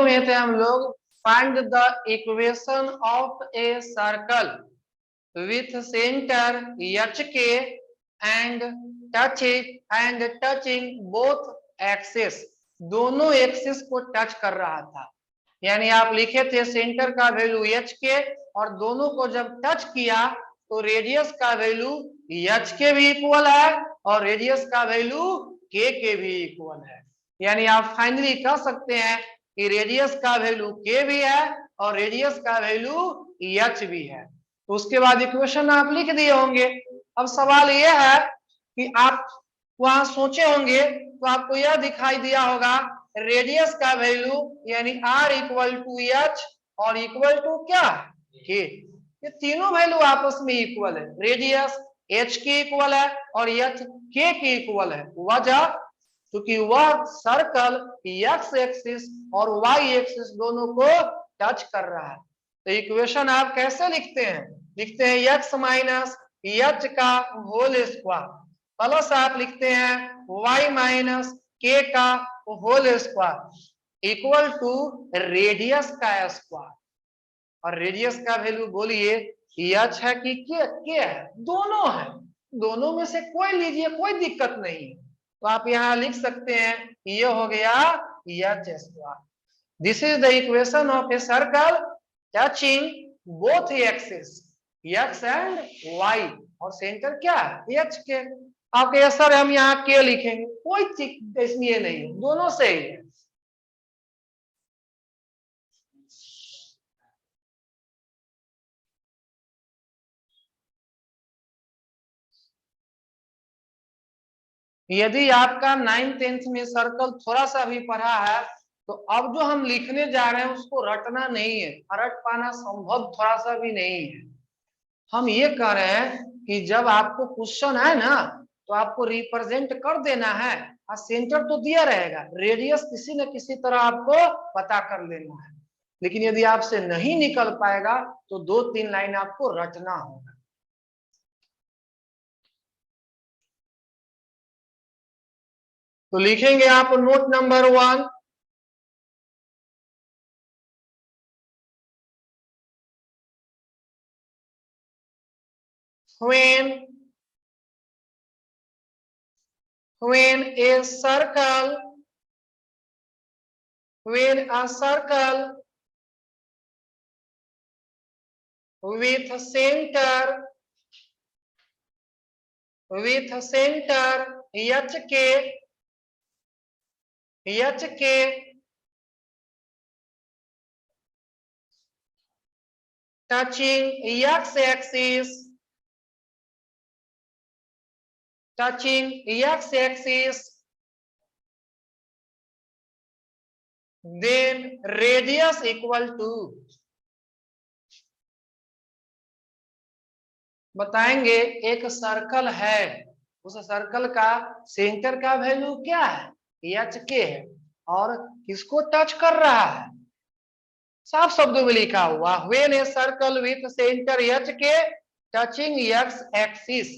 में थे हम लोग, find the equation of a circle with centre H के एंड टचिंग बोथ एक्सिस, दोनों एक्सिस को टच कर रहा था। यानी आप लिखे थे सेंटर का वैल्यू एच के और दोनों को जब टच किया तो रेडियस का वैल्यू एच के भी इक्वल है और रेडियस का वैल्यू के भी इक्वल है। यानी आप फाइनली कह सकते हैं कि रेडियस का वैल्यू के भी है और रेडियस का वैल्यू एच भी है। तो उसके बाद इक्वेशन आप लिख दिए होंगे। अब सवाल यह है कि आप वहां सोचे होंगे तो आपको यह दिखाई दिया होगा रेडियस का वैल्यू यानी आर इक्वल टू एच और इक्वल टू क्या के, ये तीनों वैल्यू आपस में इक्वल है। रेडियस एच की इक्वल है और एच के की इक्वल है। वजह क्योंकि वह सर्कल एक्स एक्सिस और वाई एक्सिस दोनों को टच कर रहा है। तो इक्वेशन आप कैसे लिखते हैं? लिखते हैं एक्स माइनस एच का होल स्क्वायर प्लस आप लिखते हैं वाई माइनस के का whole square equal to radius का स्क्वायर। और रेडियस का वैल्यू बोलिए एच है कि के है? दोनों है, दोनों में से कोई लीजिए, कोई दिक्कत नहीं है। तो आप यहाँ लिख सकते हैं ये हो गया H square. This is the equation of a circle touching both axis X and Y और सेंटर क्या है एच के। आपके सर हम यहाँ के लिखेंगे, कोई चीज इसमें नहीं है, दोनों से ही है। यदि आपका 9th 10th में सर्कल थोड़ा सा भी पढ़ा है तो अब जो हम लिखने जा रहे हैं उसको रटना नहीं है, रट पाना संभव थोड़ा सा भी नहीं है। हम ये कह रहे हैं कि जब आपको क्वेश्चन है ना तो आपको रिप्रेजेंट कर देना है और सेंटर तो दिया रहेगा, रेडियस किसी न किसी तरह आपको पता कर लेना है। लेकिन यदि आपसे नहीं निकल पाएगा तो 2-3 लाइन आपको रटना होगा। तो लिखेंगे आप note number 1, when a circle with a center HK touching x-axis then radius equal to, बताएंगे एक सर्कल है, उस सर्कल का सेंटर का वैल्यू क्या है एच के है और किसको टच कर रहा है, साफ शब्दों में लिखा हुआ when a circle with centre H के टचिंग एक्स एक्सिस।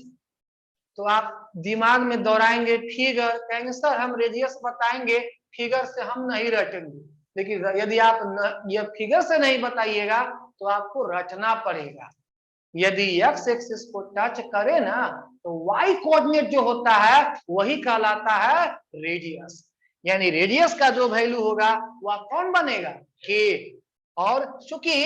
तो आप दिमाग में दोहराएंगे फिगर, कहेंगे सर हम रेडियस बताएंगे, फिगर से हम नहीं रटेंगे। लेकिन यदि आप ये फिगर से नहीं बताइएगा तो आपको रटना पड़ेगा। यदि एक्स एक्सिस को टच करे ना तो वाई कोऑर्डिनेट जो होता है वही कहलाता है रेडियस। यानी रेडियस का जो वैल्यू होगा वह कौन बनेगा के। और चूंकि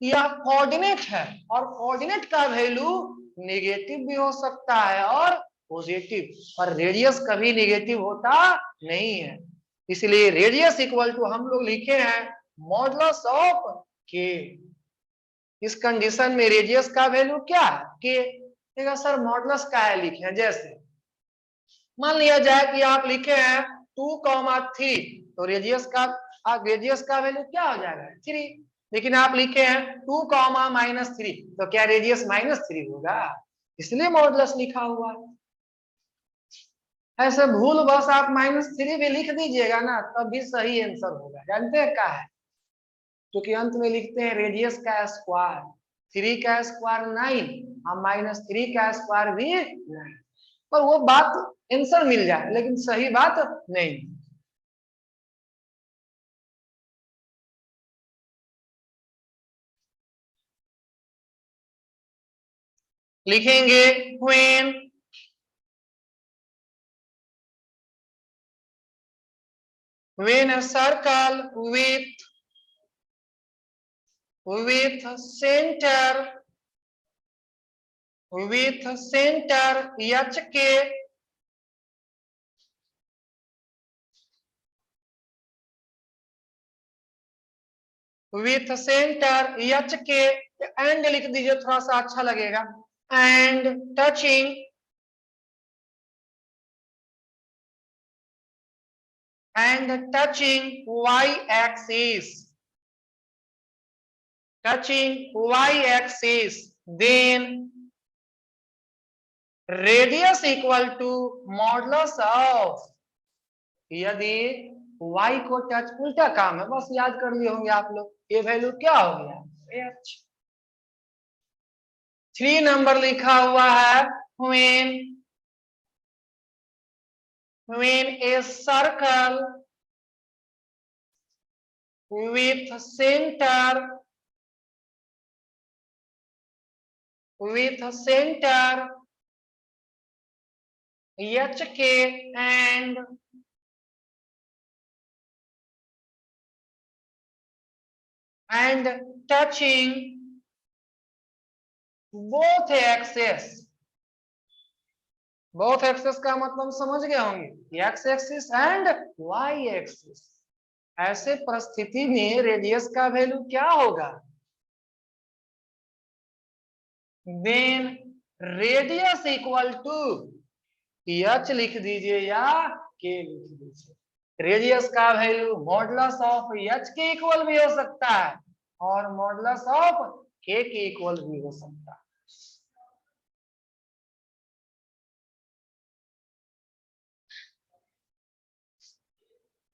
यह कोऑर्डिनेट है और कोऑर्डिनेट का वैल्यू नेगेटिव भी हो सकता है और पॉजिटिव, पर रेडियस कभी नेगेटिव होता नहीं है। इसलिए रेडियस इक्वल टू हम लोग लिखे हैं मॉडुलस ऑफ के। इस कंडीशन में रेडियस का वैल्यू क्या है के। सर मॉडुलस का है लिखे, जैसे मान लिया जाए कि आप लिखे हैं 2,3 तो रेडियस का वैल्यू क्या हो जाएगा 3। लेकिन आप लिखे हैं 2,-3 तो क्या रेडियस -3 होगा? इसलिए मॉडुलस लिखा हुआ है। ऐसे भूल बस आप -3 भी लिख दीजिएगा ना तब भी सही आंसर होगा। जानते हैं क्या है? क्योंकि अंत में लिखते हैं रेडियस का स्क्वायर, 3 का स्क्वायर 9 और -3 का स्क्वायर भी 9, पर वो बात आंसर मिल जाए लेकिन सही बात नहीं। लिखेंगे when a circle with center HK with center HK and लिख दीजिए, थोड़ा सा अच्छा लगेगा, and touching y axis, then radius equal to modulus of, यदि y को टच, उल्टा काम है, बस याद कर लिए होंगे आप लोग, ये वैल्यू क्या हो गया h। 3 नंबर लिखा हुआ है when a circle with center HK and touching both axes का मतलब समझ गए होंगे, x axis and y axis. ऐसे परिस्थिति में रेडियस का वैल्यू क्या होगा, then radius equal to h लिख दीजिए या k लिख दीजिए। रेडियस का वैल्यू मॉडुलस ऑफ h के इक्वल भी हो सकता है और मॉडुलस ऑफ k के इक्वल भी हो सकता है।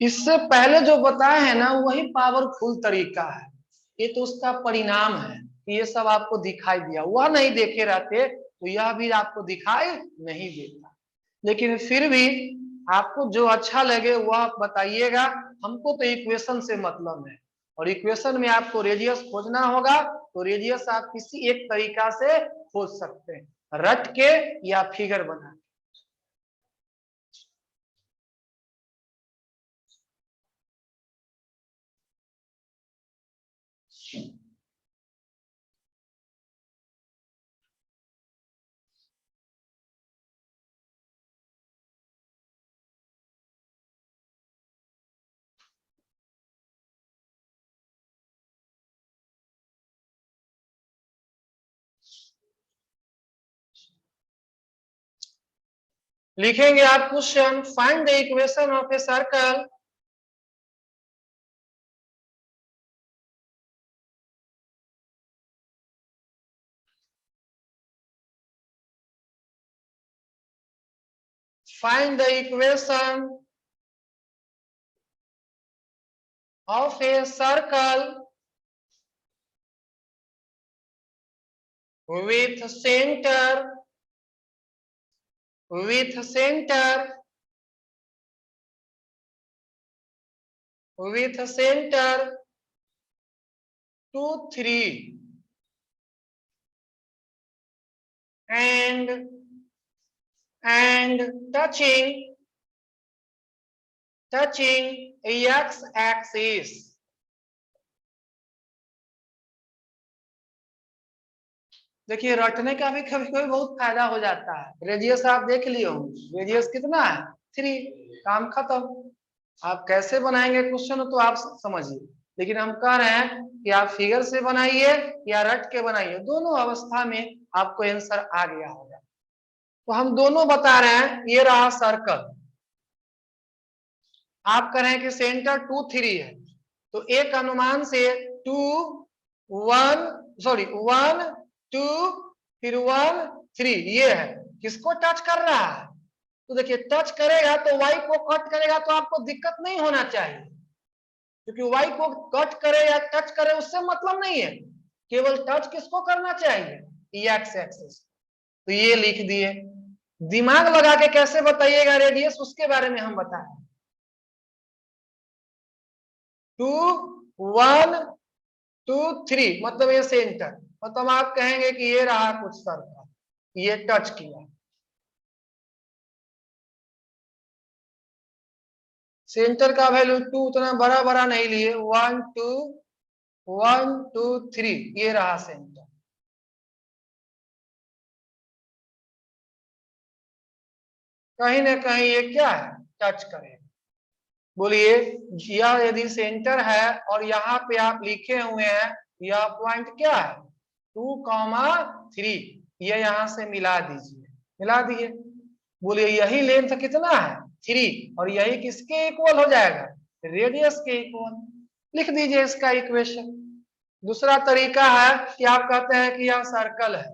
इससे पहले जो बताए हैं ना, वही पावरफुल तरीका है, ये तो उसका परिणाम है, ये सब आपको दिखाई दिया, वह नहीं देखे रहते तो यह भी आपको दिखाई नहीं देता। लेकिन फिर भी आपको जो अच्छा लगे वह बताइएगा, हमको तो इक्वेशन से मतलब है, और इक्वेशन में आपको रेडियस खोजना होगा, तो रेडियस आप किसी एक तरीका से खोज सकते हैं, रट के या फिगर बना के। लिखेंगे आप question, find the equation of a circle find the equation of a circle with center 2, 3 and touching x axis। देखिए रटने का भी कभी कभी बहुत फायदा हो जाता है। रेडियस आप देख लिए होंगे, रेडियस कितना है 3, काम खत्म। आप कैसे बनाएंगे क्वेश्चन तो आप समझिए, लेकिन हम कह रहे हैं कि आप फिगर से बनाइए या रट के बनाइए, दोनों अवस्था में आपको आंसर आ गया होगा। तो हम दोनों बता रहे हैं, ये रहा सर्कल, आप कह रहे हैं कि सेंटर 2, 3 है, तो एक अनुमान से 2, 1 2 फिर 1 3 ये है, किसको टच कर रहा है, तो देखिए टच करेगा तो y को कट करेगा, तो आपको दिक्कत नहीं होना चाहिए, क्योंकि y को कट करे या टच करे उससे मतलब नहीं है, केवल टच किसको करना चाहिए, x एक्सिस। तो ये लिख दिए, दिमाग लगा के कैसे बताइएगा रेडियस, उसके बारे में हम बताएं। 2, 1 2 3 मतलब ये सेंटर, मतलब आप कहेंगे कि ये रहा कुछ सर्कल, ये टच किया, सेंटर का वैल्यू 2 उतना बड़ा बड़ा नहीं लिए, 1 2 1 2 3, ये रहा सेंटर। कहीं ना कहीं ये क्या है, टच करे। बोलिए, यह यदि सेंटर है और यहाँ पे आप लिखे हुए हैं यह पॉइंट क्या है 2,3, ये यहाँ से मिला दीजिए, मिला दिए। बोलिए यही लेंथ कितना है 3 और यही किसके इक्वल हो जाएगा, रेडियस के इक्वल। लिख दीजिए इसका इक्वेशन। दूसरा तरीका है कि आप कहते हैं कि यह सर्कल है,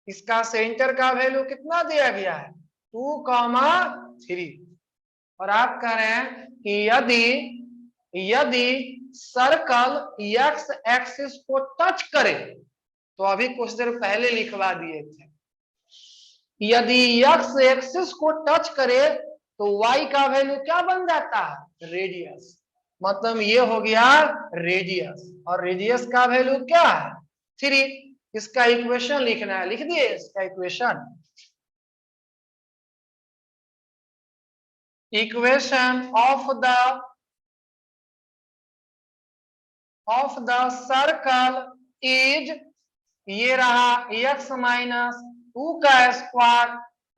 इसका सेंटर का वैल्यू कितना दिया गया है 2,3, और आप कह रहे हैं कि यदि यदि सर्कल एक्स एक्सिस को टच करे, तो अभी कुछ देर पहले लिखवा दिए थे, यदि एक्स एक्सिस को टच करे तो y का वैल्यू क्या बन जाता है, रेडियस। मतलब ये हो गया रेडियस, और रेडियस का वैल्यू क्या है 3। इसका इक्वेशन लिखना है, लिख दिए इसका equation. Equation of the circle is, ये रहा x माइनस 2 का स्क्वायर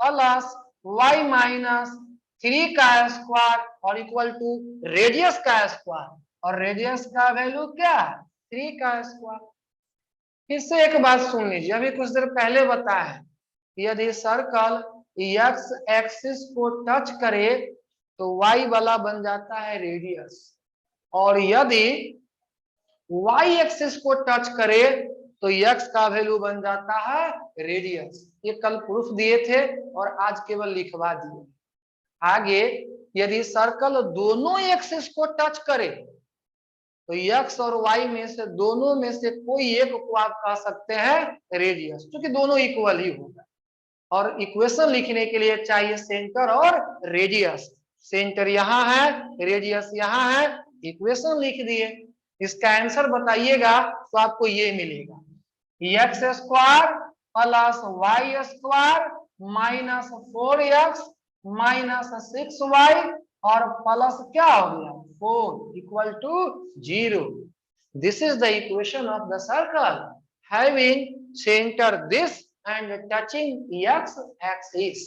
प्लस y माइनस 3 का स्क्वायर और इक्वल टू रेडियस का स्क्वायर, और रेडियस का वैल्यू क्या है 3 का स्क्वायर। फिर से एक बात सुन लीजिए, अभी कुछ देर पहले बताया है, यदि सर्कल x एक्सिस को टच करे तो y वाला बन जाता है रेडियस, और यदि y एक्सिस को टच करे तो x का वैल्यू बन जाता है रेडियस। ये कल प्रूफ दिए थे और आज केवल लिखवा दिए। आगे यदि सर्कल दोनों एक्सिस को टच करे तो x और y में से दोनों में से कोई एक को आप कह सकते हैं रेडियस, क्योंकि दोनों इक्वल ही होगा। और इक्वेशन लिखने के लिए चाहिए सेंटर और रेडियस, सेंटर यहाँ है, रेडियस यहाँ है, इक्वेशन लिख दिए। इसका आंसर बताइएगा तो आपको ये मिलेगा, X square plus Y square minus 4x minus 6y और प्लस क्या हो गया 4 equal to 0। This is the equation of the circle having centre this and touching x axis.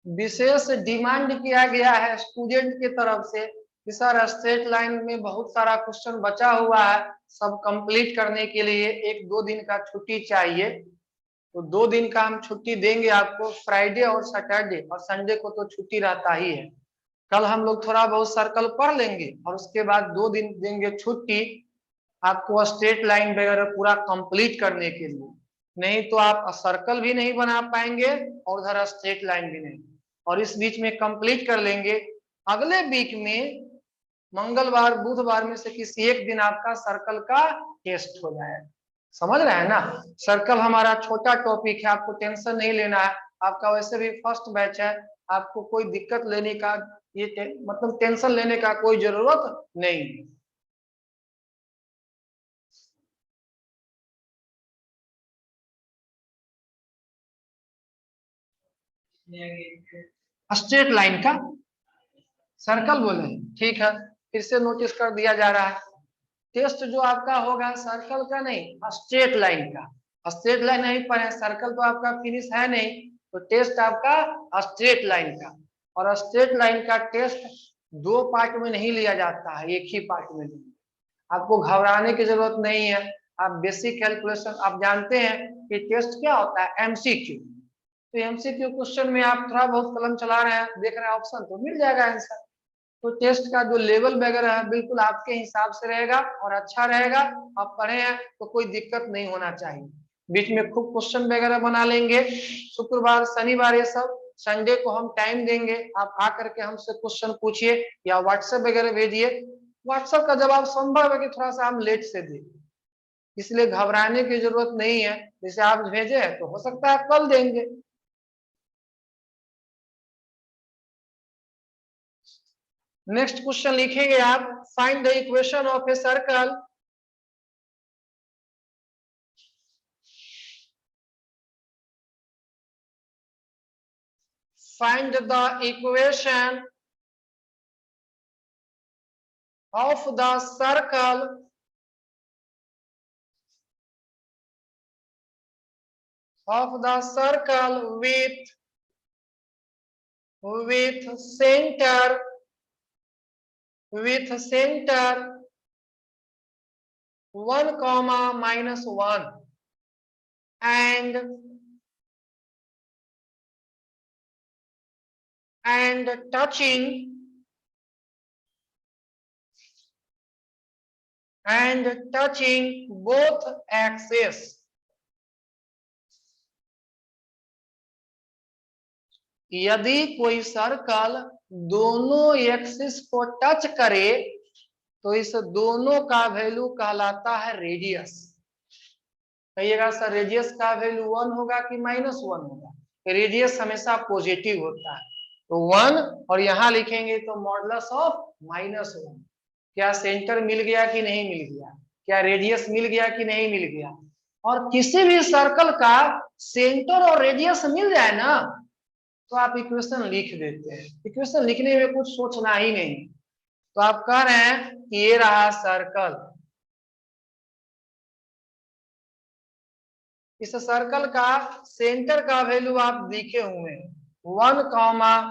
विशेष डिमांड किया गया है स्टूडेंट की तरफ से कि सर स्ट्रेट लाइन में बहुत सारा क्वेश्चन बचा हुआ है, सब कंप्लीट करने के लिए 1-2 दिन का छुट्टी चाहिए। तो 2 दिन का हम छुट्टी देंगे आपको, फ्राइडे और सैटरडे, और संडे को तो छुट्टी रहता ही है। कल हम लोग थोड़ा बहुत सर्कल पढ़ लेंगे और उसके बाद 2 दिन देंगे छुट्टी आपको स्ट्रेट लाइन वगैरह पूरा कंप्लीट करने के लिए। नहीं तो आप सर्कल भी नहीं बना पाएंगे और उधर स्ट्रेट लाइन भी नहीं, और इस बीच में कंप्लीट कर लेंगे। अगले वीक में मंगलवार बुधवार में से किसी एक दिन आपका सर्कल का टेस्ट हो जाएगा। समझ रहे हैं ना, सर्कल हमारा छोटा टॉपिक है, आपको टेंशन नहीं लेना है। आपका वैसे भी फर्स्ट बैच है, आपको कोई दिक्कत लेने का मतलब टेंशन लेने का कोई जरूरत नहीं है। स्ट्रेट लाइन का सर्कल बोले, ठीक है, फिर से नोटिस कर दिया जा रहा है। टेस्ट जो आपका होगा सर्कल का नहीं, स्ट्रेट लाइन का। स्ट्रेट लाइन नहीं पढ़े, सर्कल तो आपका फिनिश है नहीं, तो टेस्ट आपका स्ट्रेट लाइन का। और स्ट्रेट लाइन का टेस्ट 2 पार्ट में नहीं लिया जाता है, एक ही पार्ट में लिया। आपको घबराने की जरूरत नहीं है। आप बेसिक कैलकुलेशन आप जानते हैं कि टेस्ट क्या होता है, एमसीक्यू। तो एमसीक्यू क्वेश्चन में आप थोड़ा बहुत कलम चला रहे हैं, देख रहे हैं ऑप्शन, तो मिल जाएगा आंसर। तो टेस्ट का जो लेवल वगैरह है बिल्कुल आपके हिसाब से रहेगा और अच्छा रहेगा। आप पढ़े हैं तो कोई दिक्कत नहीं होना चाहिए। बीच में खूब क्वेश्चन वगैरह बना लेंगे, शुक्रवार शनिवार ये सब। संडे को हम टाइम देंगे, आप आकर के हमसे क्वेश्चन पूछिए या व्हाट्सएप वगैरह भेजिए। व्हाट्सएप का जवाब संभव है कि थोड़ा सा हम लेट से दें, इसलिए घबराने की जरूरत नहीं है। जैसे आप भेजे तो हो सकता है कल देंगे। नेक्स्ट क्वेश्चन लिखेंगे आप, find the equation of a circle find the equation of the circle with center 1, -1 and touching both axes. यदि कोई सर्कल दोनों एक्सिस को टच करे तो इस दोनों का वैल्यू कहलाता है रेडियस। कहिएगा सर रेडियस का वैल्यू 1 होगा कि -1 होगा? रेडियस हमेशा पॉजिटिव होता है, तो 1 और यहां लिखेंगे तो मॉडुलस ऑफ -1। क्या सेंटर मिल गया कि नहीं मिल गया? क्या रेडियस मिल गया कि नहीं मिल गया? और किसी भी सर्कल का सेंटर और रेडियस मिल जाए ना तो आप इक्वेशन लिख देते हैं। इक्वेशन लिखने में कुछ सोचना ही नहीं। तो आप कह रहे हैं कि ये रहा सर्कल, इस सर्कल का सेंटर का वैल्यू आप लिखे हुए हैं 1,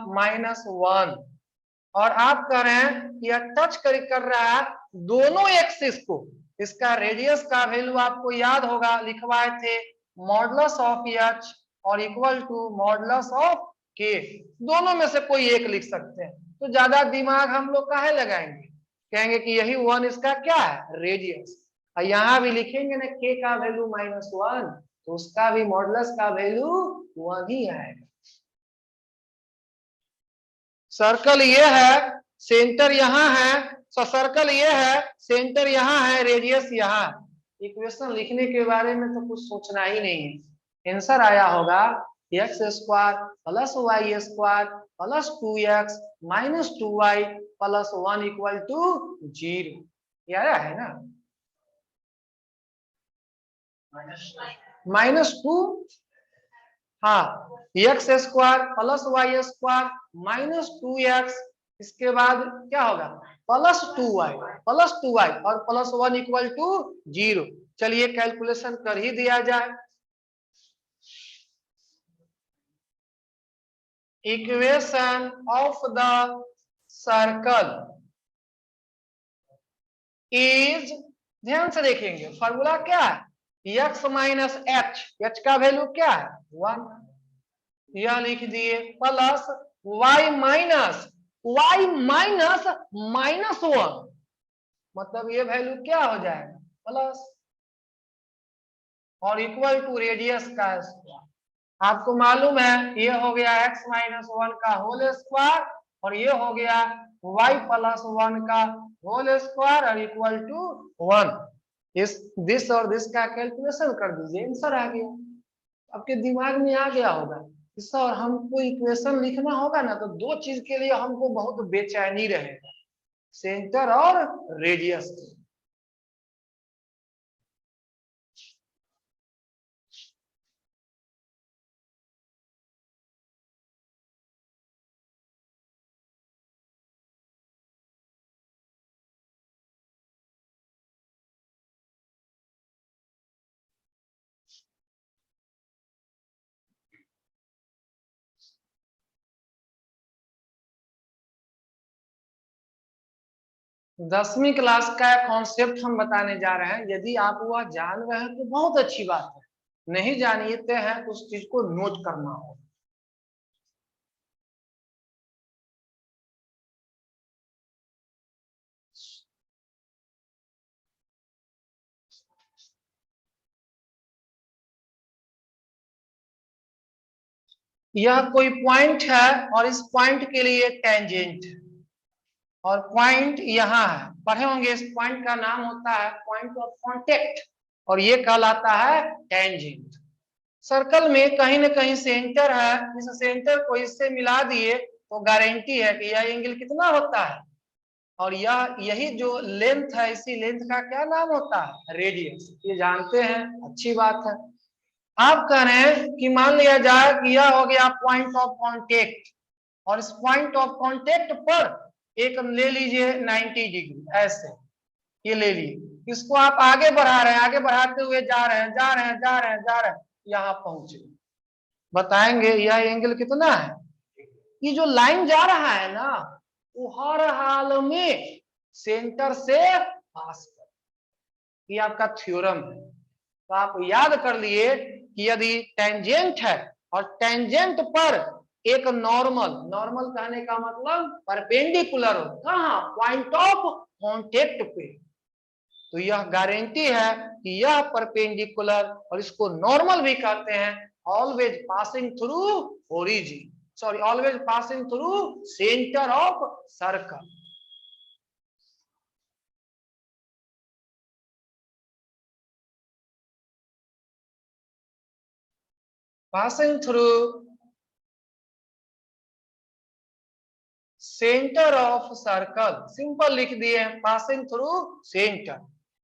-1 और आप कह रहे हैं कि यह टच कर रहा है दोनों एक्सिस को। इसका रेडियस का वैल्यू आपको याद होगा, लिखवाए थे मॉडुलस ऑफ एच और इक्वल टू मॉडुलस ऑफ के। दोनों में से कोई एक लिख सकते हैं, तो ज्यादा दिमाग हम लोग काहे लगाएंगे, कहेंगे कि यही 1 इसका क्या है रेडियस। और यहाँ भी लिखेंगे ना के का वैल्यू -1 तो उसका भी मॉडुलस का वैल्यू 1 ही आएगा। सर्कल ये है, सेंटर यहाँ है, तो सर्कल ये है, सेंटर यहाँ है, रेडियस यहाँ है। इक्वेशन लिखने के बारे में तो कुछ सोचना ही नहीं है। आंसर आया होगा x² + y² + 2x - 2y + 1 = 0। ये आया है ना? -2 हाँ, x² + y² - 2x, इसके बाद क्या होगा +2y और +1 = 0। चलिए कैलकुलेशन कर ही दिया जाए। Equation of the circle is, ध्यान से देखेंगे फॉर्मूला क्या है, x - h का वैल्यू क्या है 1, यह लिख दिए, प्लस y -1 मतलब ये वैल्यू क्या हो जाएगा प्लस, और इक्वल टू रेडियस का स्क्वायर। आपको मालूम है ये हो गया x - 1 का होल स्क्वायर और ये हो गया y + 1 का होल स्क्वायर और इक्वल टू 1। दिस और दिस का कैलकुलेशन कर दीजिए, आंसर आ गया। आपके दिमाग में आ गया होगा सर हमको इक्वेशन लिखना होगा ना तो दो चीज के लिए हमको बहुत बेचैनी रहेगा, सेंटर और रेडियस। 10वीं क्लास का कॉन्सेप्ट हम बताने जा रहे हैं। यदि आप वह जान रहे हैं तो बहुत अच्छी बात है, नहीं जानते हैं तो उस चीज को नोट करना होगा। यह कोई पॉइंट है और इस पॉइंट के लिए टेंजेंट है और पॉइंट यहाँ है, पढ़े होंगे इस पॉइंट का नाम होता है पॉइंट ऑफ कांटेक्ट। और ये कहलाता है टेंजेंट। सर्कल में कहीं ना कहीं सेंटर है, इस सेंटर को इससे मिला दिए तो गारंटी है कि यह एंगल कितना होता है, और यही जो लेंथ है, इसी लेंथ का क्या नाम होता है, रेडियस। ये जानते हैं, अच्छी बात है। आप कह रहे हैं कि मान लिया जाए कि यह हो गया पॉइंट ऑफ कांटेक्ट, और इस पॉइंट ऑफ कांटेक्ट पर एक ले लीजिए 90 डिग्री, ऐसे ये ले लीजिए। इसको आप आगे बढ़ा रहे हैं, आगे बढ़ाते हुए जा रहे हैं, जा रहे हैं, जा रहे हैं, जा रहे हैं, यहाँ पहुंचे। बताएंगे यह एंगल कितना है। ये जो लाइन जा रहा है ना, वो हर हाल में सेंटर से पास कर, ये आपका थ्योरम है। तो आप याद कर लिए कि यदि टेंजेंट है और टेंजेंट पर एक नॉर्मल, नॉर्मल कहने का मतलब परपेंडिकुलर हो, कहां, पॉइंट ऑफ कांटेक्ट पे, तो यह गारंटी है कि यह परपेंडिकुलर, और इसको नॉर्मल भी कहते हैं, always passing through origin, sorry always passing through centre of circle. Passing through centre of circle, simple लिख दिए, पासिंग थ्रू सेंटर।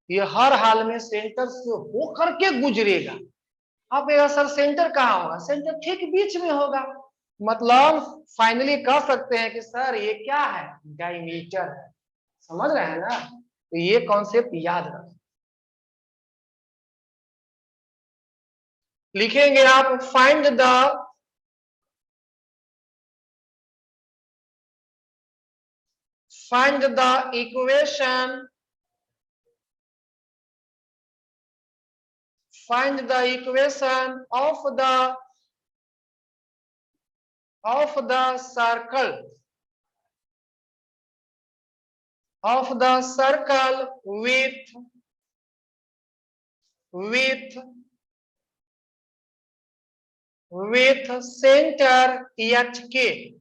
ये हर हाल में सेंटर से होकर के गुजरेगा। आप सर सेंटर कहाँ होगा, सेंटर ठीक बीच में होगा, मतलब फाइनली कह सकते हैं कि सर ये क्या है, डायमीटर है। समझ रहे हैं ना, तो ये कॉन्सेप्ट याद रखें। लिखेंगे आप find the equation, find the equation of the circle with center HK,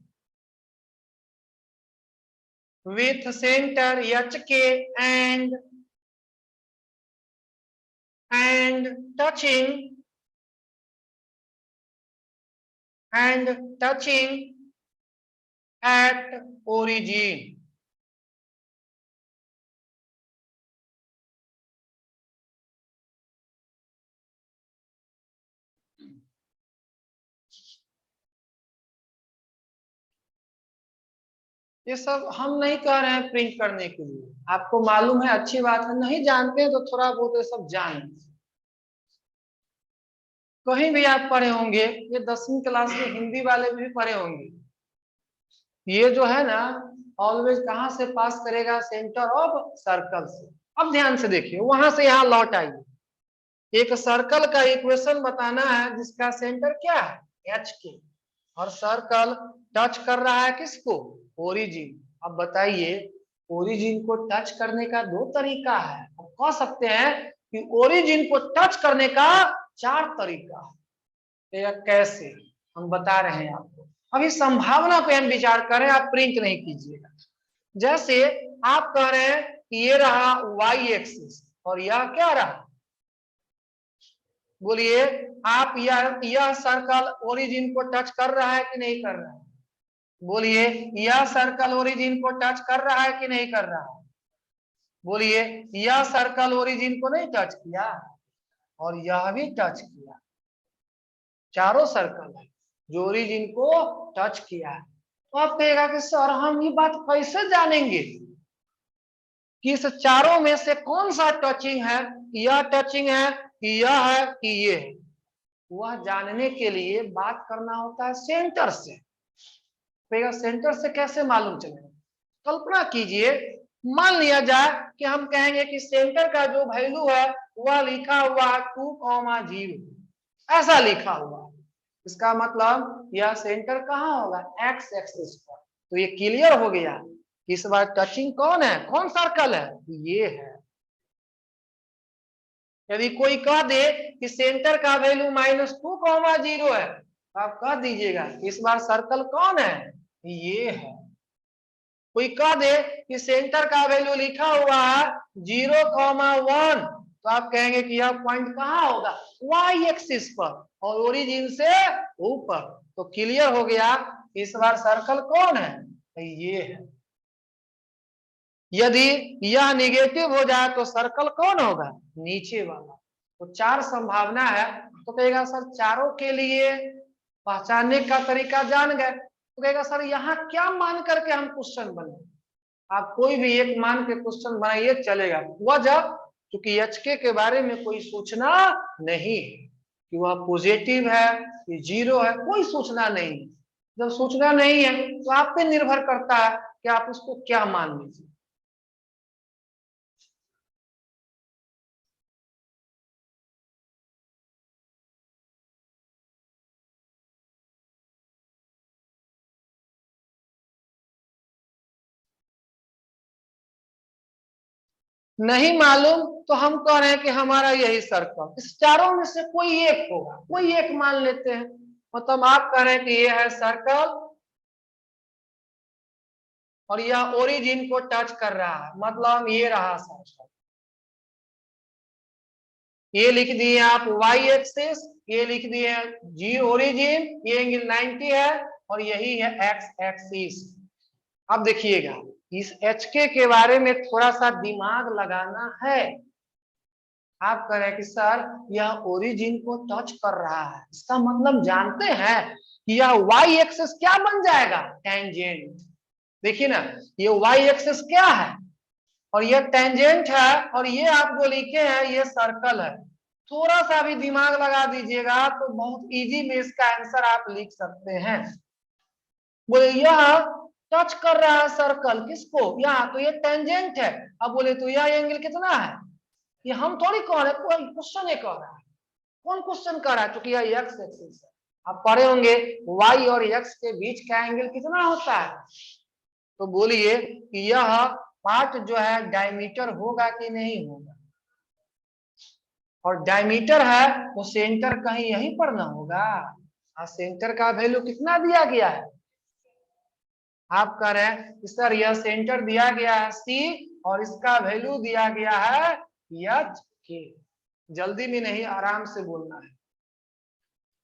with center HK and touching at origin. ये सब हम नहीं कह रहे हैं प्रिंट करने के लिए, आपको मालूम है, अच्छी बात है, नहीं जानते हैं तो थोड़ा बहुत ये सब जान, कहीं भी आप पढ़े होंगे, ये 10वीं क्लास में हिंदी वाले भी पढ़े होंगे। ये जो है ना, ऑलवेज कहां से पास करेगा, सेंटर ऑफ सर्कल से। अब ध्यान से देखिए, वहां से यहां लौट आइए। एक सर्कल का इक्वेशन बताना है जिसका सेंटर क्या है, एच के, और सर्कल टच कर रहा है किसको, ओरिजिन। अब बताइए, ओरिजिन को टच करने का दो तरीका है, अब कह सकते हैं कि ओरिजिन को टच करने का 4 तरीका है। या कैसे, हम बता रहे हैं आपको, अभी संभावना पे हम विचार करें, आप प्रिंट नहीं कीजिएगा। जैसे आप कह रहे हैं कि ये रहा वाई एक्सिस और यह क्या रहा, बोलिए आप, यह सर्कल ओरिजिन को टच कर रहा है कि नहीं कर रहा है, बोलिए यह सर्कल ओरिजिन को टच कर रहा है कि नहीं कर रहा है, बोलिए यह सर्कल ओरिजिन को नहीं टच किया, और यह भी टच किया, चारों सर्कल है जो ओरिजिन को टच किया है। तो आप कहेगा कि सर हम ये बात कैसे जानेंगे कि इस चारों में से कौन सा टचिंग है, यह टचिंग है कि यह है कि ये है। वह जानने के लिए बात करना होता है सेंटर से। तो सेंटर से कैसे मालूम चलेगा, कल्पना कीजिए, मान लिया जाए कि हम कहेंगे कि सेंटर का जो वैल्यू है वह लिखा हुआ 2,0, ऐसा लिखा हुआ, इसका मतलब यह सेंटर कहाँ होगा, एक्स एक्सिस पर। तो ये क्लियर हो गया, इस बार टचिंग कौन है, कौन सर्कल है, ये है। यदि कोई कह दे कि सेंटर का वैल्यू -2,0 है, तो आप कह दीजिएगा इस बार सर्कल कौन है, ये है। कोई कह दे कि सेंटर का वैल्यू लिखा हुआ है 0,1, तो आप कहेंगे कि यह पॉइंट कहाँ होगा, वाई एक्सिस पर और ओरिजिन से ऊपर। तो क्लियर हो गया, इस बार सर्कल कौन है, ये है। यदि यह निगेटिव हो जाए तो सर्कल कौन होगा, नीचे वाला। तो 4 संभावना है। तो कहेगा सर चारों के लिए पहचानने का तरीका जान गए, तो कहेगा सर यहाँ क्या मान करके हम क्वेश्चन बनाए। आप कोई भी एक मान के क्वेश्चन बनाइए चलेगा। वजह क्योंकि एचके के बारे में कोई सूचना नहीं है कि वह पॉजिटिव है कि जीरो है, कोई सूचना नहीं है। जब सूचना नहीं है तो आप पे निर्भर करता है कि आप उसको क्या मान लीजिए। नहीं मालूम तो हम कह रहे हैं कि हमारा यही सर्कल, इस चारों में से कोई एक होगा, कोई एक मान लेते हैं। मतलब आप कह रहे हैं कि ये है सर्कल और यह ओरिजिन को टच कर रहा है, मतलब ये रहा सर्कल। ये लिख दिए आप वाई एक्सिस, ये लिख दिए जी ओरिजिन, ये एंगल 90 है और यही है एक्स एक्सिस। अब देखिएगा इस एचके के बारे में थोड़ा सा दिमाग लगाना है। आप कह रहे हैं कि सर यह ओरिजिन को टच कर रहा है, इसका मतलब जानते हैं कि यह वाई एक्सिस क्या बन जाएगा, टेंजेंट। देखिए ना, ये वाई एक्सिस क्या है और ये टेंजेंट है और ये आप जो लिखे हैं ये सर्कल है। थोड़ा सा भी दिमाग लगा दीजिएगा तो बहुत इजी में इसका आंसर आप लिख सकते हैं। बोले यह टच कर रहा है सर्कल किसको, यहाँ, तो ये टेंजेंट है। अब बोले तो यह एंगल कितना है, ये हम थोड़ी कह रहे, कोई क्वेश्चन ये कह रहा है। कौन क्वेश्चन कर रहा है, क्योंकि यह एक्स एक्सिस है। आप पढ़े होंगे वाई और एक्स के बीच का एंगल कितना होता है। तो बोलिए कि यह पार्ट जो है डायमीटर होगा कि नहीं होगा, और डायमीटर है तो सेंटर कहीं यहीं पर ना होगा। सेंटर का वैल्यू कितना दिया गया है, आप कह रहे हैं कि सर यह सेंटर दिया गया है सी और इसका वैल्यू दिया गया है एच के। जल्दी में नहीं, आराम से बोलना है।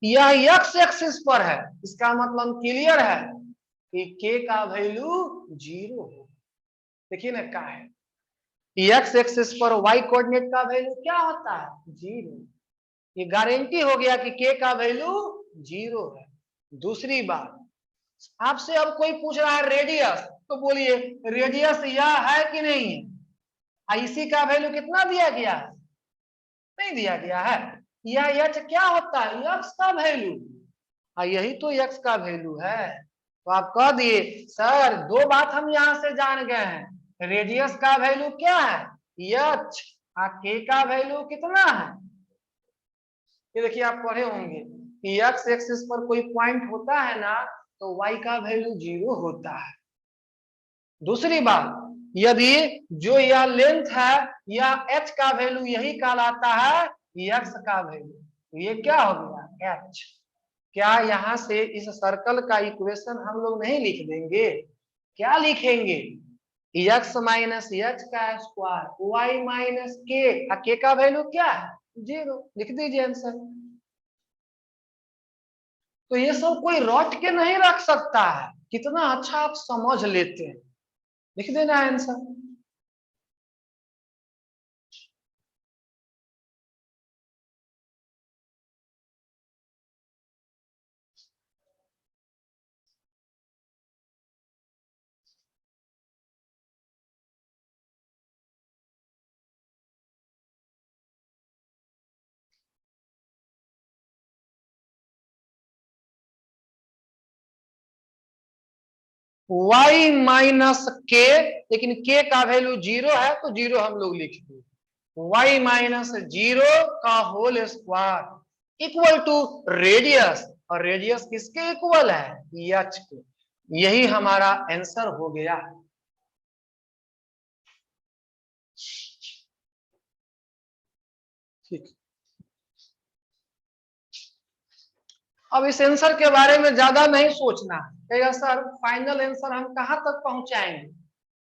यह एक्स एक्सिस पर है, इसका मतलब क्लियर है कि के का वैल्यू 0 हो। देखिए ना क्या है, एक्स एक्सिस पर वाई कोऑर्डिनेट का वैल्यू क्या होता है, 0। ये गारंटी हो गया कि के का वैल्यू 0 है। दूसरी बात, आपसे अब कोई पूछ रहा है रेडियस, तो बोलिए रेडियस यह है कि नहीं है, इसी का वैल्यू कितना दिया गया है, नहीं दिया गया है। यह एच क्या होता है, एक्स का वैल्यू, यही तो एक्स का वैल्यू है। तो आप कह दिए सर 2 बात हम यहां से जान गए हैं, रेडियस का वैल्यू क्या है एच, के का वैल्यू कितना है। ये देखिए आप पढ़े होंगे कि एक्स एक्सिस पर कोई पॉइंट होता है ना तो वाई का वैल्यू 0 होता है। दूसरी बात, यदि जो यह लेंथ है यह एच का वैल्यू यही कहलाता है एक्स का वैल्यू, ये क्या हो गया एच। क्या यहां से इस सर्कल का इक्वेशन हम लोग नहीं लिख देंगे, क्या लिखेंगे, एक्स माइनस एच का स्क्वायर वाई माइनस के का वैल्यू क्या है 0, लिख दीजिए आंसर। तो ये सब कोई रट के नहीं रख सकता है, कितना अच्छा आप समझ लेते हैं, लिख देना आंसर। y माइनस के, लेकिन के का वैल्यू 0 है तो 0 हम लोग लिख दिए, y माइनस 0 का whole square equal to radius, और रेडियस किसके इक्वल है एच के। यही हमारा आंसर हो गया। ठीक, अब इस आंसर के बारे में ज्यादा नहीं सोचना है, सर फाइनल आंसर हम कहां तक पहुंचाएंगे,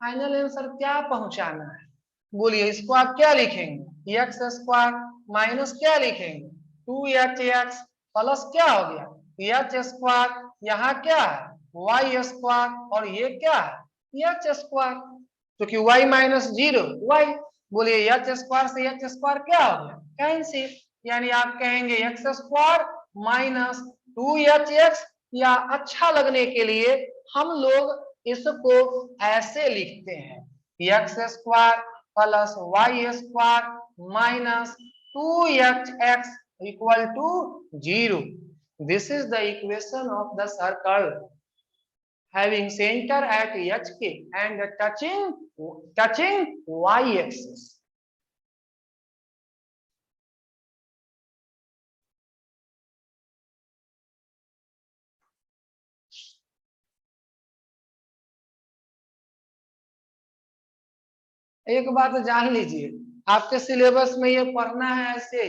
फाइनल आंसर क्या पहुंचाना है, बोलिए इसको आप क्या लिखेंगे, एक्स स्क्वायर माइनस क्या लिखेंगे 2hx प्लस क्या हो गया एच स्क्वायर, यहाँ क्या है वाई स्क्वायर और ये क्या है एच स्क्वायर, तो कि y माइनस 0 y, बोलिए एच स्क्वायर से एच स्क्वायर क्या हो गया कैंसिल, यानी आप कहेंगे एक्स स्क्वायर माइनस 2hx, या अच्छा लगने के लिए हम लोग इसको ऐसे लिखते हैं X square plus Y square minus 2hx equal to 0। This is the equation of the circle having center at hk and touching y axis। एक बात जान लीजिए, आपके सिलेबस में ये पढ़ना है ऐसे,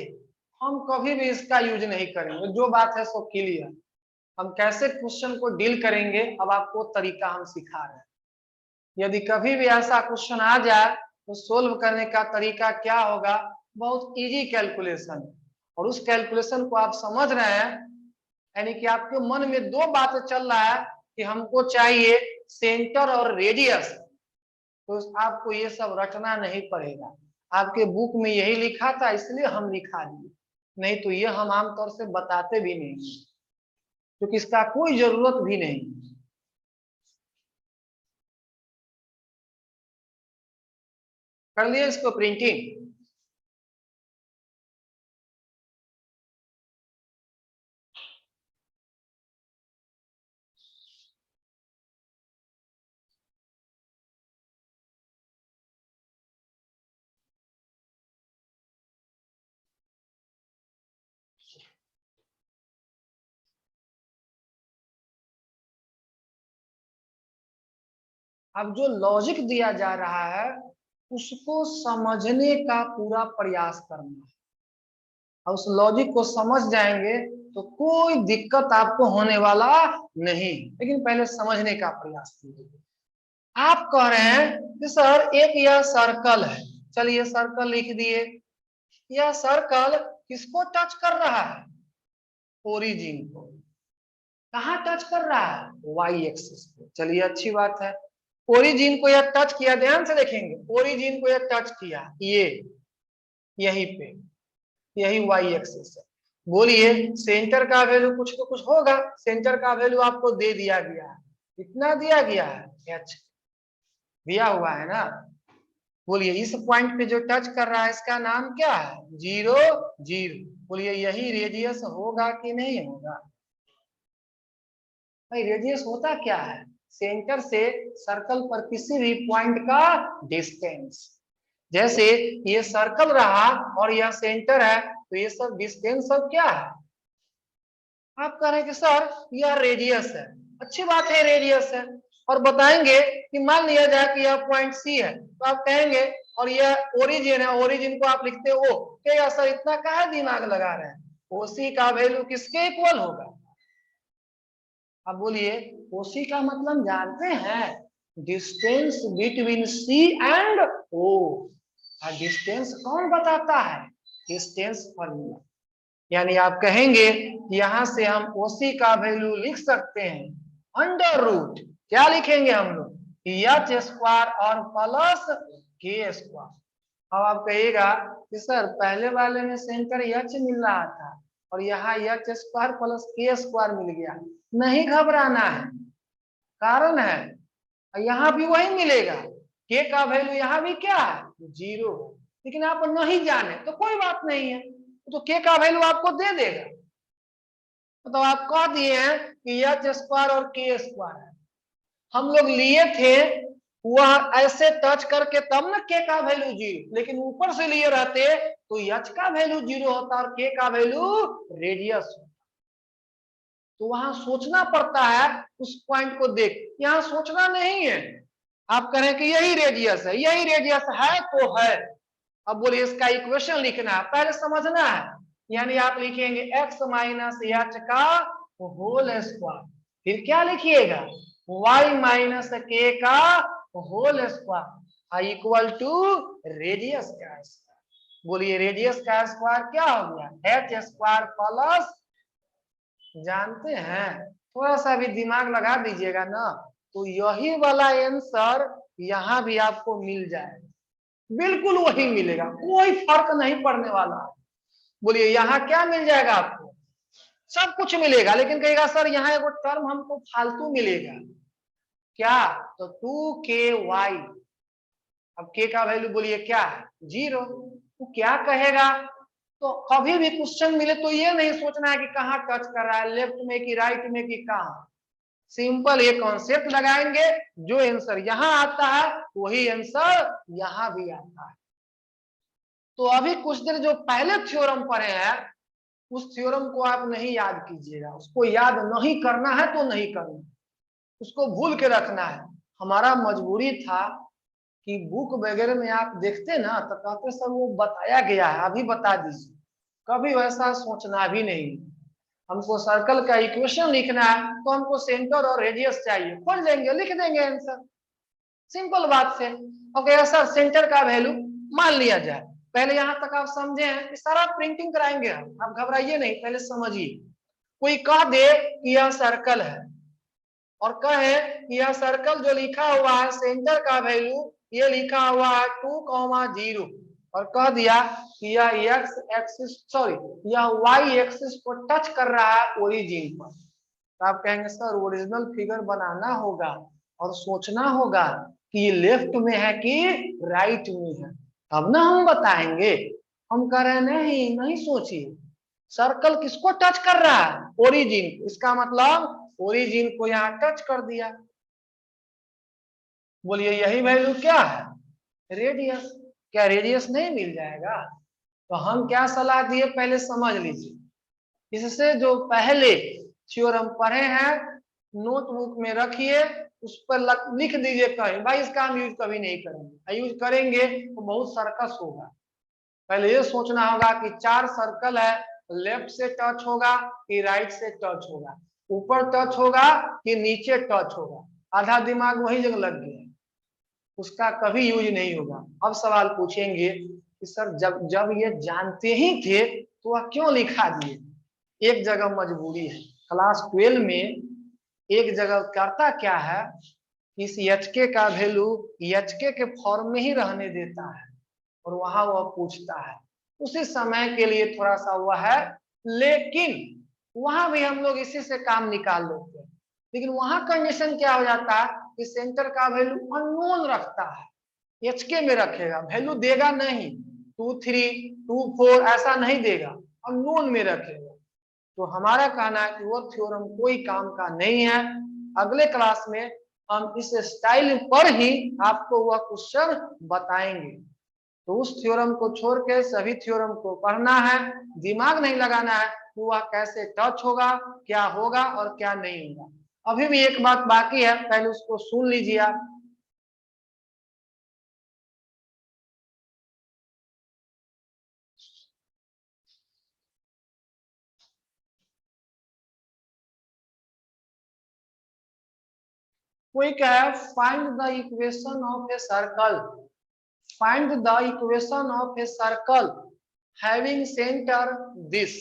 हम कभी भी इसका यूज नहीं करेंगे, जो बात है सो क्लियर। हम कैसे क्वेश्चन को डील करेंगे अब आपको तरीका हम सिखा रहे हैं। यदि कभी भी ऐसा क्वेश्चन आ जाए तो सोल्व करने का तरीका क्या होगा, बहुत इजी कैलकुलेशन है, और उस कैलकुलेशन को आप समझ रहे हैं, यानी कि आपके मन में दो बातें चल रहा है कि हमको चाहिए सेंटर और रेडियस, तो आपको ये सब रटना नहीं पड़ेगा, आपके बुक में यही लिखा था इसलिए हम लिखा दिए, नहीं तो ये हम आमतौर से बताते भी नहीं क्योंकि इसका कोई जरूरत भी नहीं। कर लिया इसको प्रिंटिंग। अब जो लॉजिक दिया जा रहा है उसको समझने का पूरा प्रयास करना है, और उस लॉजिक को समझ जाएंगे तो कोई दिक्कत आपको होने वाला नहीं, लेकिन पहले समझने का प्रयास कीजिए। आप कह रहे हैं कि सर एक यह सर्कल है, चलिए सर्कल लिख दिए, यह सर्कल किसको टच कर रहा है ओरिजिन को, कहाँ टच कर रहा है वाई एक्सिस को, चलिए अच्छी बात है, ओरिजिन को यह टच किया, ध्यान से देखेंगे ओरिजिन को यह टच किया, ये यहीं पे यही वाई एक्सिस है, बोलिए सेंटर का वैल्यू कुछ तो कुछ होगा, सेंटर का वैल्यू आपको दे दिया गया है, कितना दिया गया है एच दिया हुआ है ना, बोलिए इस पॉइंट पे जो टच कर रहा है इसका नाम क्या है 0 0, बोलिए यही रेडियस होगा कि नहीं होगा, भाई रेडियस होता क्या है सेंटर से सर्कल पर किसी भी पॉइंट का डिस्टेंस, जैसे ये सर्कल रहा और यह सेंटर है तो ये सब डिस्टेंस सब क्या है, आप कह रहे हैं कि सर यह रेडियस है, अच्छी बात है रेडियस है, और बताएंगे कि मान लिया जाए कि यह पॉइंट सी है तो आप कहेंगे और यह ओरिजिन है, ओरिजिन को आप लिखते हो क्या सर इतना काहे दिमाग लगा रहे हैं, ओसी का वैल्यू किसके इक्वल होगा, अब बोलिए ओसी का मतलब जानते हैं distance between C and O, distance कौन बताता है डिस्टेंस फॉर्मूला, यानी आप कहेंगे यहां से हम ओसी का वैल्यू लिख सकते हैं अंडर रूट, क्या लिखेंगे हम लोग एच स्क्वायर और प्लस के स्क्वायर। अब आप कहिएगा कि सर पहले वाले में सेंटर एच मिल रहा था और यहाँ एच स्क्वायर प्लस के स्क्वायर मिल गया, नहीं घबराना है, कारण है यहाँ भी वही मिलेगा, के का वैल्यू यहाँ भी क्या है 0, लेकिन आप नहीं जाने तो कोई बात नहीं है, तो के का वैल्यू आपको दे देगा, तो आप कह दिए हैं कि एच स्क्वायर और के स्क्वायर है, हम लोग लिए थे वह ऐसे टच करके तब ना के का वैल्यू 0, लेकिन ऊपर से लिए रहते तो एच का वैल्यू 0 होता और के का वैल्यू रेडियस होता, तो वहां सोचना पड़ता है उस पॉइंट को देख, यहाँ सोचना नहीं है, आप करें कि यही रेडियस है, यही रेडियस है तो है, अब बोलिए इसका इक्वेशन लिखना है, पहले समझना है, यानी आप लिखेंगे x माइनस एच का होल स्क्वायर, फिर क्या लिखिएगा y माइनस के का whole square, equal to radius का स्क्वायर। बोलिए रेडियस का स्क्वायर क्या हो गया, एच स्क्वायर प्लस, जानते हैं थोड़ा सा भी दिमाग लगा दीजिएगा ना तो यही वाला आंसर यहाँ भी आपको मिल जाएगा, बिल्कुल वही मिलेगा, कोई फर्क नहीं पड़ने वाला। बोलिए यहाँ क्या मिल जाएगा आपको, सब कुछ मिलेगा, लेकिन कहेगा सर यहाँ एगो टर्म हमको फालतू मिलेगा, क्या, तो 2ky। अब के का वैल्यू बोलिए क्या है, 0। तो क्या कहेगा, तो कभी भी क्वेश्चन मिले तो ये नहीं सोचना है कि कहाँ टच कर रहा है, लेफ्ट में कि राइट में कि कहाँ, सिंपल ये कॉन्सेप्ट लगाएंगे, जो आंसर यहाँ आता है वही आंसर यहाँ भी आता है। तो अभी कुछ देर जो पहले थ्योरम पढ़े हैं उस थ्योरम को आप नहीं याद कीजिएगा, उसको याद नहीं करना है तो नहीं करना, उसको भूल के रखना है। हमारा मजबूरी था कि बुक वगैरह में आप देखते ना तो कहते सर वो बताया गया है अभी बता दीजिए, कभी वैसा सोचना भी नहीं। हमको सर्कल का इक्वेशन लिखना है तो हमको सेंटर और रेडियस चाहिए, खोल लेंगे लिख देंगे आंसर, सिंपल बात से। ओके सर सेंटर का वैल्यू मान लिया जाए, पहले यहाँ तक आप समझे हैं कि सारा प्रिंटिंग कराएंगे हम, आप घबराइए नहीं, पहले समझिए। कोई कह दे कि यह सर्कल है और कहे कि यह सर्कल जो लिखा हुआ है सेंटर का वैल्यू ये लिखा हुआ है 2,0 और कह दिया कि यह एक्स एक्सिस सॉरी यह वाई एक्सिस को टच कर रहा है ओरिजिन पर, तो आप कहेंगे सर ओरिजिनल फिगर बनाना होगा और सोचना होगा कि ये लेफ्ट में है कि राइट में है, तब ना हम बताएंगे। हम कह रहे हैं नहीं नहीं सोचिए, सर्कल किसको टच कर रहा है, ओरिजिन, इसका मतलब ओरिजिन को यहाँ टच कर दिया। बोलिए यही वैल्यू क्या है, रेडियस। क्या रेडियस नहीं मिल जाएगा, तो हम क्या सलाह दिए पहले समझ लीजिए, इससे जो पहले थ्योरम पढ़े हैं नोटबुक में रखिए, उस पर लिख दीजिए कहीं, भाई इसका हम यूज कभी नहीं करेंगे, यूज करेंगे तो बहुत सर्कस होगा। पहले ये सोचना होगा कि 4 सर्कल है, लेफ्ट से टच होगा कि राइट से टच होगा, ऊपर टच होगा कि नीचे टच होगा, आधा दिमाग वही जगह लग गया, उसका कभी यूज नहीं होगा। अब सवाल पूछेंगे कि सर जब जब ये जानते ही थे तो वह क्यों लिखा दिए, एक जगह मजबूरी है, क्लास 12 में एक जगह करता क्या है, इस एचके का वैल्यू एचके के फॉर्म में ही रहने देता है और वहां वह पूछता है, उसी समय के लिए थोड़ा सा हुआ है, लेकिन वहां भी हम लोग इसी से काम निकाल लेते हैं। लेकिन वहां कंडीशन क्या हो जाता है कि सेंटर का वैल्यू अननोन रखता है, एचके में रखेगा, वैल्यू देगा नहीं 2, 3, 2, 4 ऐसा नहीं देगा, अननोन में रखेगा। तो हमारा कहना है कि वो थ्योरम कोई काम का नहीं है। अगले क्लास में हम इस स्टाइल पर ही आपको वह क्वेश्चन बताएंगे, तो उस थ्योरम को छोड़ के सभी थ्योरम को पढ़ना है, दिमाग नहीं लगाना है कि वह कैसे टच होगा, क्या होगा और क्या नहीं होगा। अभी भी एक बात बाकी है, पहले उसको सुन लीजिए आप। कोई क्या है, find the equation of a circle, find the equation of a circle having centre this.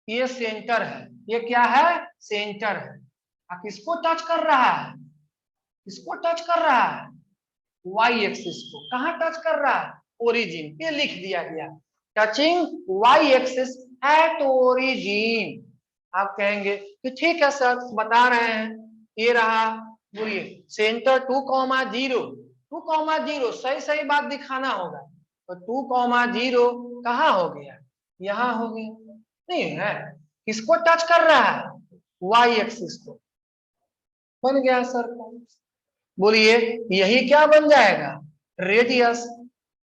ये सेंटर है, ये क्या है, सेंटर है, किसको टच कर रहा है, किसको टच कर रहा है, वाई एक्सिस को, कहां टच कर रहा है, ओरिजिन पे लिख दिया गया, touching Y axis at origin. आप कहेंगे कि ठीक है सर बता रहे हैं, ये रहा, बोलिए सेंटर 2,0, 2,0 सही सही बात दिखाना होगा, तो 2,0 कहाँ हो गया, यहाँ हो गया, नहीं है, किसको टच कर रहा है, वाई एक्सिस को, बन गया सर्कल। बोलिए यही क्या बन जाएगा, रेडियस,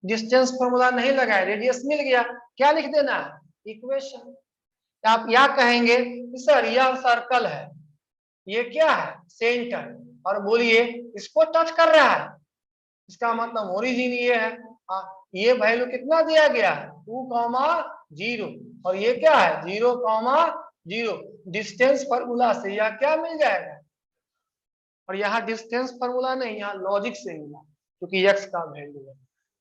डिस्टेंस फॉर्मूला नहीं लगाए, रेडियस मिल गया, क्या लिख देना, इक्वेशन। आप या कहेंगे कि सर यह सर्कल है, ये क्या है, सेंटर, और बोलिए इसको टच कर रहा है, इसका मतलब ओरिजिन ये है, ये वैल्यू कितना दिया गया, 2,0 और ये क्या है 0,0, डिस्टेंस फॉर्मूला से यह क्या मिल जाएगा, और यहाँ डिस्टेंस फॉर्मूला नहीं, यहाँ लॉजिक से मिला क्योंकि x का वैल्यू है।